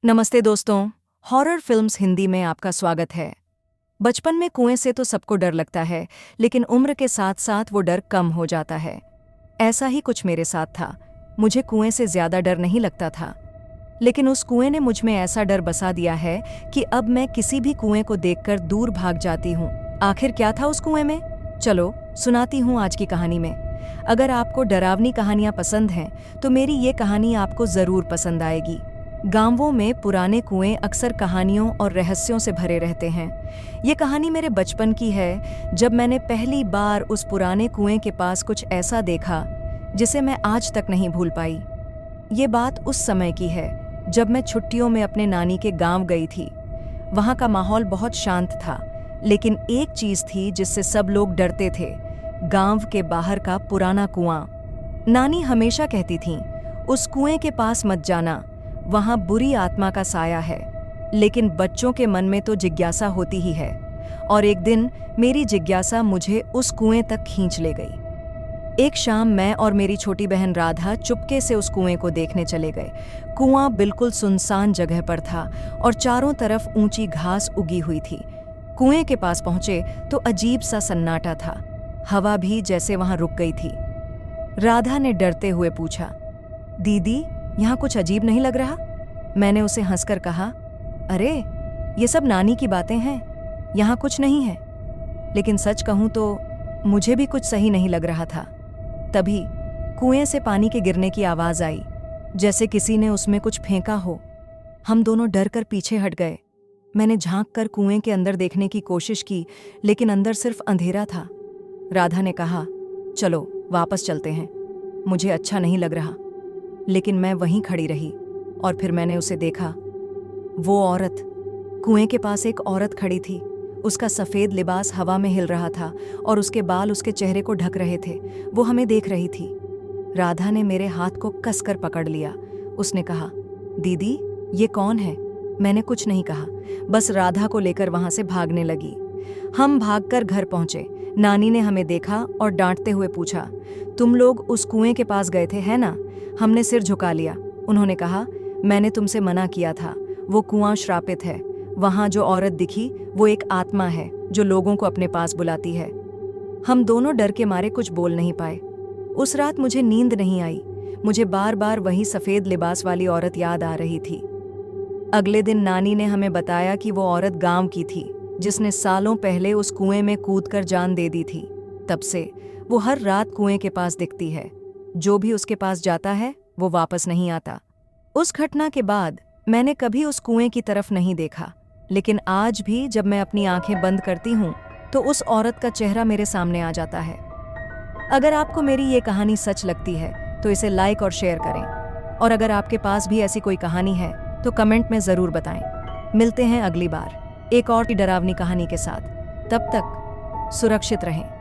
नमस्ते दोस्तों, horror films Hindi में आपका स्वागत है। बचपन में कुएं से तो सबको डर लगता है, लेकिन उम्र के साथ साथ वो डर कम हो जाता है। ऐसा ही कुछ मेरे साथ था। मुझे कुएं से ज्यादा डर नहीं लगता था, लेकिन उस कुएं ने मुझ में ऐसा डर बसा दिया है कि अब मैं किसी भी कुएं को देखकर दूर भाग जाती हूँ। आखिर क्या था उस कुएं में? चलो सुनाती हूँ आज की कहानी में। अगर आपको डरावनी कहानियां पसंद हैं, तो मेरी ये कहानी आपको जरूर पसंद आएगी। गांवों में पुराने कुएं अक्सर कहानियों और रहस्यों से भरे रहते हैं। ये कहानी मेरे बचपन की है, जब मैंने पहली बार उस पुराने कुएं के पास कुछ ऐसा देखा जिसे मैं आज तक नहीं भूल पाई। ये बात उस समय की है जब मैं छुट्टियों में अपने नानी के गांव गई थी। वहां का माहौल बहुत शांत था, लेकिन एक चीज थी जिससे सब लोग डरते थे। गांव के बाहर का पुराना कुआं। नानी हमेशा कहती थीं, उस कुएं के पास मत जाना, वहां बुरी आत्मा का साया है। लेकिन बच्चों के मन में तो जिज्ञासा होती ही है, और एक दिन मेरी जिज्ञासा मुझे उस कुएं तक खींच ले गई। एक शाम मैं और मेरी छोटी बहन राधा चुपके से उस कुएं को देखने चले गए। कुआं बिल्कुल सुनसान जगह पर था और चारों तरफ ऊंची घास उगी हुई थी। कुएं के पास पहुंचे तो अजीब सा सन्नाटा था। हवा भी जैसे वहां रुक गई थी। राधा ने डरते हुए पूछा, दीदी, यहाँ कुछ अजीब नहीं लग रहा? मैंने उसे हंसकर कहा, अरे ये सब नानी की बातें हैं, यहाँ कुछ नहीं है। लेकिन सच कहूँ तो मुझे भी कुछ सही नहीं लग रहा था। तभी कुएं से पानी के गिरने की आवाज आई, जैसे किसी ने उसमें कुछ फेंका हो। हम दोनों डर कर पीछे हट गए। मैंने झांक कर कुएं के अंदर देखने की कोशिश की, लेकिन अंदर सिर्फ अंधेरा था। राधा ने कहा, चलो वापस चलते हैं, मुझे अच्छा नहीं लग रहा। लेकिन मैं वहीं खड़ी रही और फिर मैंने उसे देखा। वो औरत, कुएं के पास एक औरत खड़ी थी। उसका सफ़ेद लिबास हवा में हिल रहा था और उसके बाल उसके चेहरे को ढक रहे थे। वो हमें देख रही थी। राधा ने मेरे हाथ को कसकर पकड़ लिया। उसने कहा, दीदी ये कौन है? मैंने कुछ नहीं कहा, बस राधा को लेकर वहां से भागने लगी। हम भागकर घर पहुंचे। नानी ने हमें देखा और डांटते हुए पूछा, तुम लोग उस कुएं के पास गए थे, है ना? हमने सिर झुका लिया। उन्होंने कहा, मैंने तुमसे मना किया था, वो कुआं श्रापित है। वहां जो औरत दिखी वो एक आत्मा है जो लोगों को अपने पास बुलाती है। हम दोनों डर के मारे कुछ बोल नहीं पाए। उस रात मुझे नींद नहीं आई। मुझे बार बार वही सफ़ेद लिबास वाली औरत याद आ रही थी। अगले दिन नानी ने हमें बताया कि वो औरत गांव की थी, जिसने सालों पहले उस कुएं में कूदकर जान दे दी थी। तब से वो हर रात कुएं के पास दिखती है। जो भी उसके पास जाता है वो वापस नहीं आता। उस घटना के बाद मैंने कभी उस कुएं की तरफ नहीं देखा, लेकिन आज भी जब मैं अपनी आंखें बंद करती हूँ तो उस औरत का चेहरा मेरे सामने आ जाता है। अगर आपको मेरी ये कहानी सच लगती है तो इसे लाइक और शेयर करें, और अगर आपके पास भी ऐसी कोई कहानी है तो कमेंट में ज़रूर बताएं। मिलते हैं अगली बार एक और डरावनी कहानी के साथ। तब तक सुरक्षित रहें।